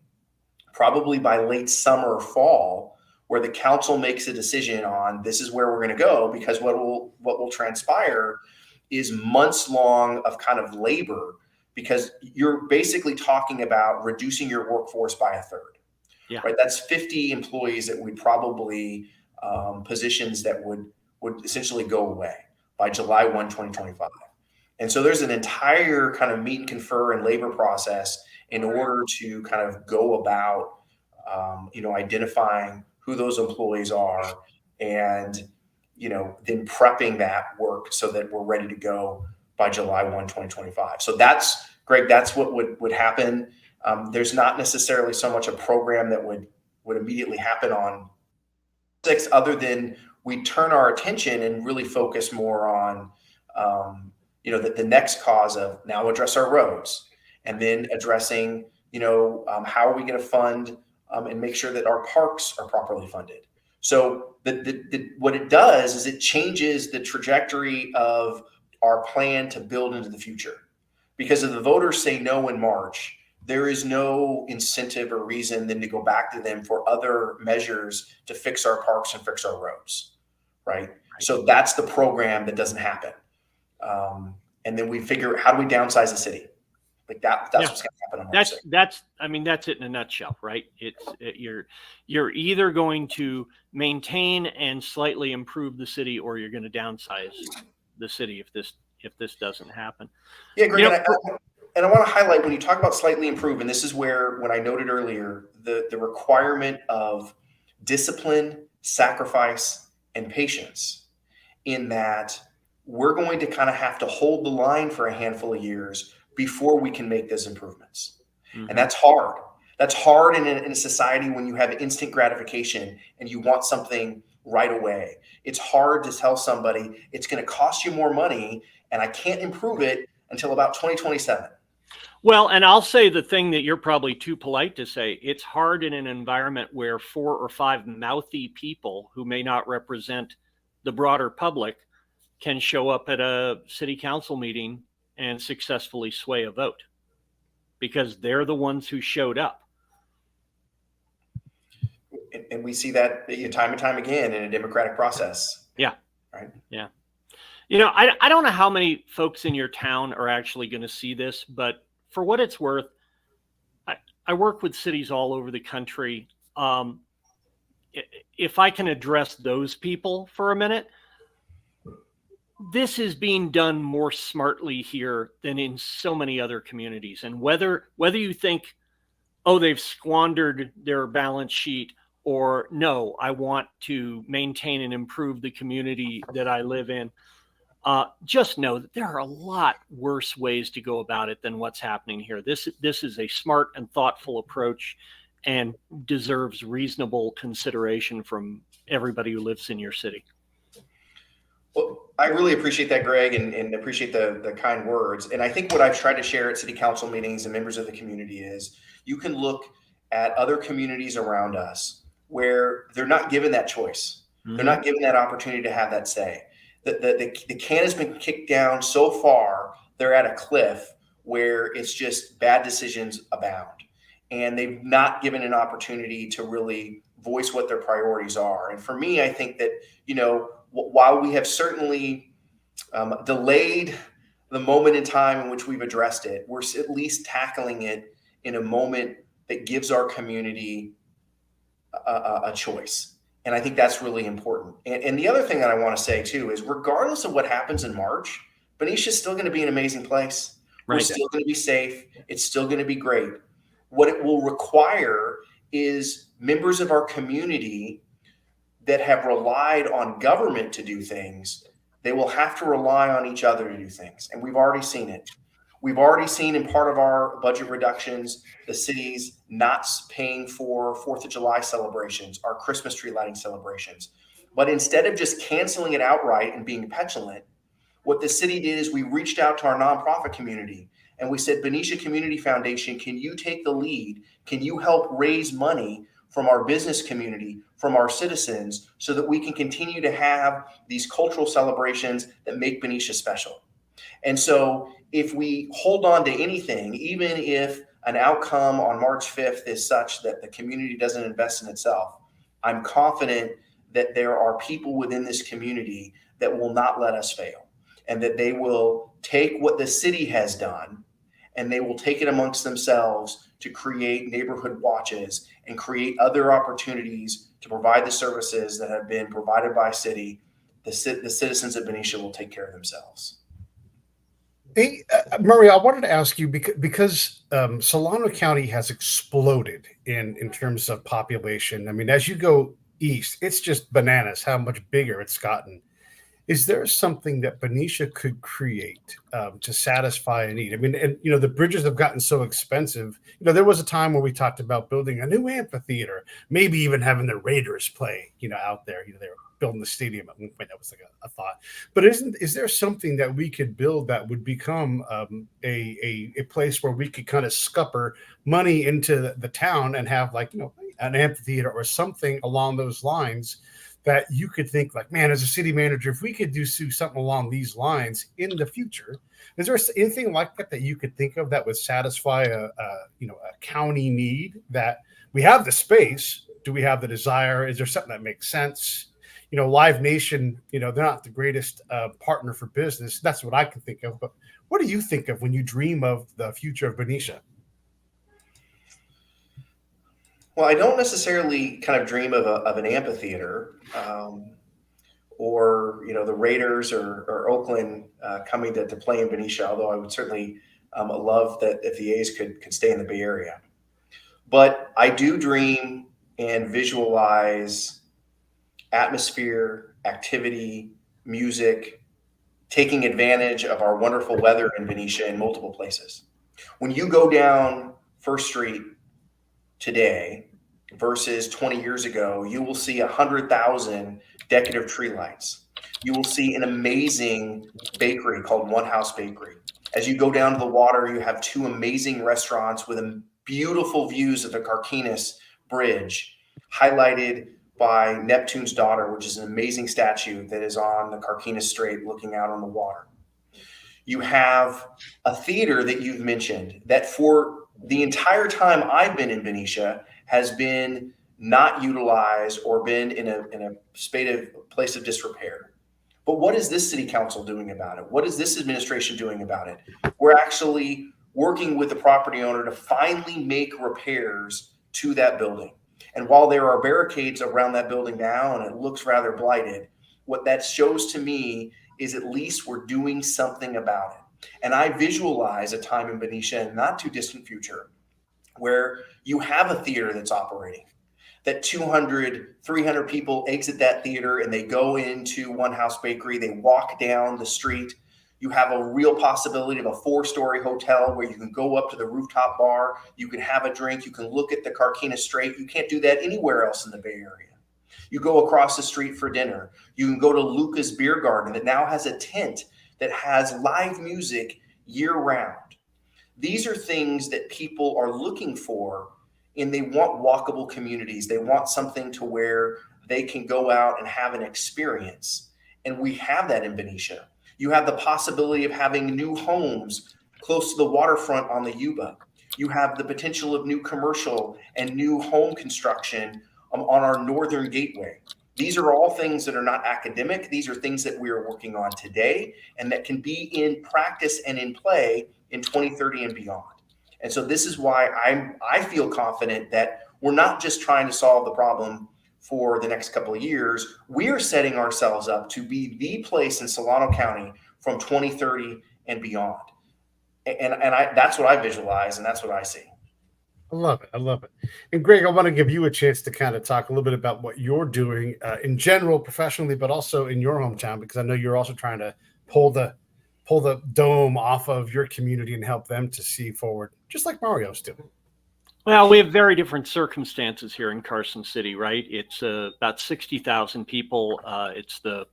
probably by late summer or fall where the council makes a decision on this is where we're going to go, because what will transpire is months long of kind of labor, because you're basically talking about reducing your workforce by a third. Yeah. Right. That's 50 employees that would probably positions that would essentially go away by July 1, 2025. And so there's an entire kind of meet and confer and labor process in order to kind of go about, identifying who those employees are and, then prepping that work so that we're ready to go by July 1, 2025. So that's, Greg, that's what would happen. There's not necessarily so much a program that would immediately happen on 6, other than we turn our attention and really focus more on, the next cause of now address our roads, and then addressing, how are we going to fund and make sure that our parks are properly funded. So what it does is it changes the trajectory of our plan to build into the future. Because if the voters say no in March, there is no incentive or reason then to go back to them for other measures to fix our parks and fix our roads, right? So that's the program that doesn't happen. And then we figure, how do we downsize the city? Like that's what's going to happen on March 6th. That's it in a nutshell, right? You're either going to maintain and slightly improve the city, or you're going to downsize the city if this doesn't happen. Yeah, Greg, You know, and I want to highlight when you talk about slightly improve, and this is where, when I noted earlier, the requirement of discipline, sacrifice, and patience, in that we're going to kind of have to hold the line for a handful of years before we can make those improvements. Mhm. And that's hard. That's hard in a society when you have instant gratification and you want something right away. It's hard to tell somebody it's going to cost you more money and I can't improve it until about 2027. Well, and I'll say the thing that you're probably too polite to say. It's hard in an environment where 4 or 5 mouthy people who may not represent the broader public can show up at a city council meeting and successfully sway a vote because they're the ones who showed up. And we see that time and time again in a democratic process. Yeah. Right. Yeah. You know, I don't know how many folks in your town are actually going to see this, but for what it's worth, I work with cities all over the country. If I can address those people for a minute, this is being done more smartly here than in so many other communities. And whether you think, oh, they've squandered their balance sheet, or no, I want to maintain and improve the community that I live in, just know that there are a lot worse ways to go about it than what's happening here. This is a smart and thoughtful approach and deserves reasonable consideration from everybody who lives in your city. Well, I really appreciate that, Greg, and appreciate the kind words. And I think what I've tried to share at city council meetings and members of the community is you can look at other communities around us where they're not given that choice. Mm-hmm. They're not given that opportunity to have that say. The can has been kicked down so far, they're at a cliff where it's just bad decisions abound. And they've not given an opportunity to really voice what their priorities are. And for me, I think that, while we have certainly delayed the moment in time in which we've addressed it, we're at least tackling it in a moment that gives our community a choice. And I think that's really important. And the other thing that I want to say too is, regardless of what happens in March, Benicia is still going to be an amazing place. Right. We're still going to be safe. It's still going to be great. What it will require is members of our community that have relied on government to do things, they will have to rely on each other to do things. And we've already seen it. We've already seen in part of our budget reductions, the cities not paying for 4th of July celebrations, our Christmas tree lighting celebrations. But instead of just canceling it outright and being petulant, what the city did is we reached out to our nonprofit community and we said, Benicia Community Foundation, can you take the lead? Can you help raise money from our business community, from our citizens, so that we can continue to have these cultural celebrations that make Benicia special? And so if we hold on to anything, even if an outcome on March 5th is such that the community doesn't invest in itself, I'm confident that there are people within this community that will not let us fail, and that they will take what the city has done and they will take it amongst themselves to create neighborhood watches and create other opportunities to provide the services that have been provided by city. The citizens of Benicia will take care of themselves. Hey, Murray, I wanted to ask you, because Solano County has exploded in terms of population. I mean, as you go east, it's just bananas how much bigger it's gotten. Is there something that Benicia could create to satisfy a need? I mean, and the bridges have gotten so expensive. There was a time where we talked about building a new amphitheater, maybe even having the Raiders play, out there. They were building the stadium at one point. That was like a thought. But is there something that we could build that would become a place where we could kind of scupper money into the town and have an amphitheater or something along those lines? That you could think like, man, as a city manager, if we could do something along these lines in the future, is there anything like that you could think of that would satisfy a county need? That we have the space, do we have the desire? Is there something that makes sense? Live Nation, they're not the greatest partner for business. That's what I can think of. But what do you think of when you dream of the future of Benicia? Well, I don't necessarily kind of dream of an amphitheater. or the Raiders or Oakland coming to play in Benicia. Although I would certainly love that if the A's could stay in the Bay Area. But I do dream and visualize atmosphere, activity, music, taking advantage of our wonderful weather in Benicia in multiple places. When you go down First Street today versus 20 years ago, you will see 100,000 decorative tree lights. You will see an amazing bakery called One House Bakery. As you go down to the water, you have 2 amazing restaurants with beautiful views of the Carquinez Bridge, highlighted by Neptune's Daughter, which is an amazing statue that is on the Carquinez Strait looking out on the water. You have a theater that you've mentioned that for the entire time I've been in Benicia has been not utilized or been in a place of disrepair. But what is this city council doing about it? What is this administration doing about it? We're actually working with the property owner to finally make repairs to that building. And while there are barricades around that building now and it looks rather blighted, what that shows to me is at least we're doing something about it. And I visualize a time in Benicia in not too distant future where you have a theater that's operating, that 200, 300 people exit that theater and they go into One House Bakery, they walk down the street. You have a real possibility of a 4-story hotel where you can go up to the rooftop bar, you can have a drink, you can look at the Carquinez Strait. You can't do that anywhere else in the Bay Area. You go across the street for dinner. You can go to Luca's Beer Garden that now has a tent that has live music year-round. These are things that people are looking for, and they want walkable communities. They want something to where they can go out and have an experience. And we have that in Benicia. You have the possibility of having new homes close to the waterfront on the Yuba. You have the potential of new commercial and new home construction on our northern gateway. These are all things that are not academic. These are things that we are working on today and that can be in practice and in play in 2030 and beyond. And so this is why I feel confident that we're not just trying to solve the problem for the next couple of years. We are setting ourselves up to be the place in Solano County from 2030 and beyond. And that's what I visualize, and that's what I see. I love it. I love it. And Greg, I want to give you a chance to kind of talk a little bit about what you're doing in general, professionally, but also in your hometown, because I know you're also trying to pull the dome off of your community and help them to see forward, just like Mario's doing. Well, we have very different circumstances here in Carson City, right? It's about 60,000 people. It's the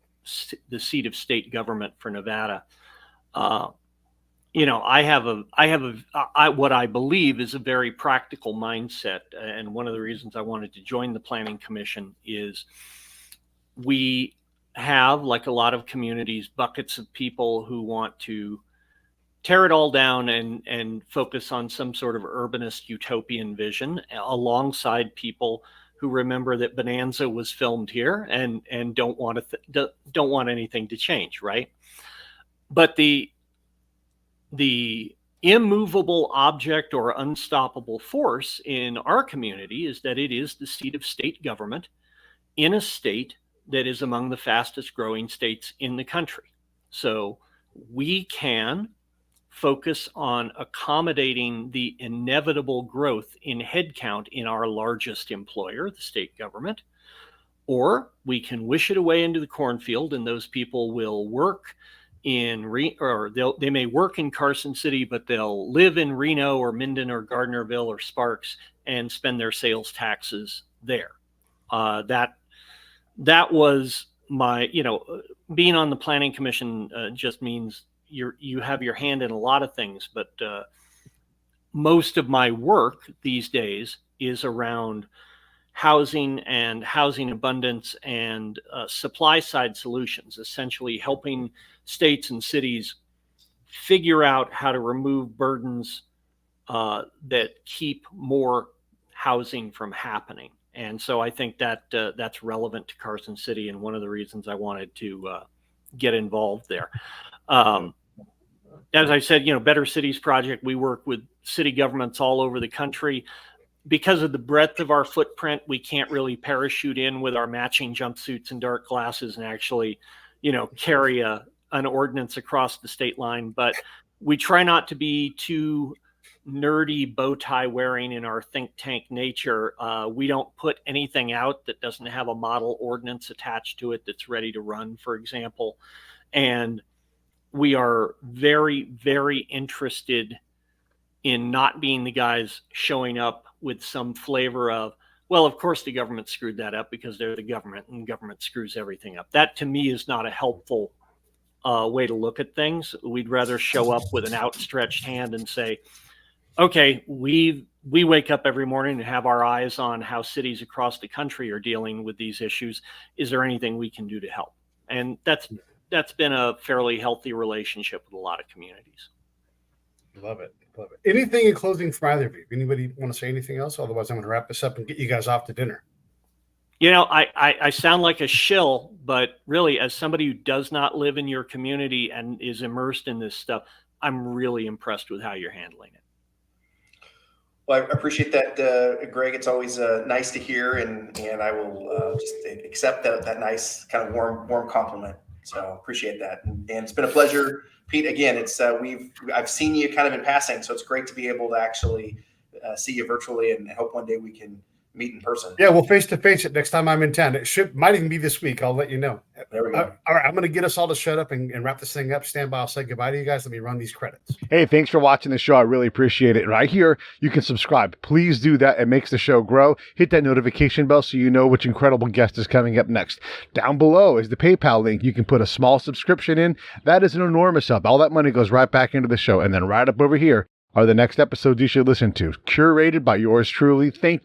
seat of state government for Nevada. I have what I believe is a very practical mindset. And one of the reasons I wanted to join the Planning Commission is we have, like a lot of communities, buckets of people who want to tear it all down and focus on some sort of urbanist utopian vision, alongside people who remember that Bonanza was filmed here and don't want anything to change, right? But the immovable object or unstoppable force in our community is that it is the seat of state government in a state that is among the fastest growing states in the country. So we can focus on accommodating the inevitable growth in headcount in our largest employer, the state government, or we can wish it away into the cornfield, and those people will work they may work in Carson City, but they'll live in Reno or Minden or Gardnerville or Sparks and spend their sales taxes there. That was my, being on the Planning Commission just means you have your hand in a lot of things, but most of my work these days is around housing and housing abundance and supply side solutions, essentially helping states and cities figure out how to remove burdens that keep more housing from happening. And so I think that that's relevant to Carson City, and one of the reasons I wanted to get involved there. As I said, Better Cities Project, we work with city governments all over the country. because of the breadth of our footprint, we can't really parachute in with our matching jumpsuits and dark glasses and actually, carry an ordinance across the state line. But we try not to be too nerdy bow tie wearing in our think tank nature. We don't put anything out that doesn't have a model ordinance attached to it that's ready to run, for example. And we are very, very interested in not being the guys showing up with some flavor of, well, of course the government screwed that up because they're the government and government screws everything up. That to me is not a helpful way to look at things. We'd rather show up with an outstretched hand and say, okay, we wake up every morning and have our eyes on how cities across the country are dealing with these issues. Is there anything we can do to help? And that's been a fairly healthy relationship with a lot of communities. Love it. Love it. Anything in closing from either of you? Anybody want to say anything else? Otherwise, I'm going to wrap this up and get you guys off to dinner. I sound like a shill, but really, as somebody who does not live in your community and is immersed in this stuff, I'm really impressed with how you're handling it. Well, I appreciate that, Greg. It's always nice to hear, and I will just accept that nice kind of warm compliment. So appreciate that, and it's been a pleasure, Pete. Again, it's I've seen you kind of in passing, so it's great to be able to actually see you virtually, and hope one day we can meet in person. Yeah, we'll face to face it next time I'm in town. It might even be this week. I'll let you know. There we go. All right, I'm going to get us all to shut up and wrap this thing up. Stand by. I'll say goodbye to you guys. Let me run these credits. Hey, thanks for watching the show. I really appreciate it. Right here, you can subscribe. Please do that. It makes the show grow. Hit that notification bell so you know which incredible guest is coming up next. Down below is the PayPal link. You can put a small subscription in. That is an enormous help. All that money goes right back into the show. And then right up over here are the next episodes you should listen to, curated by yours truly. Thank you.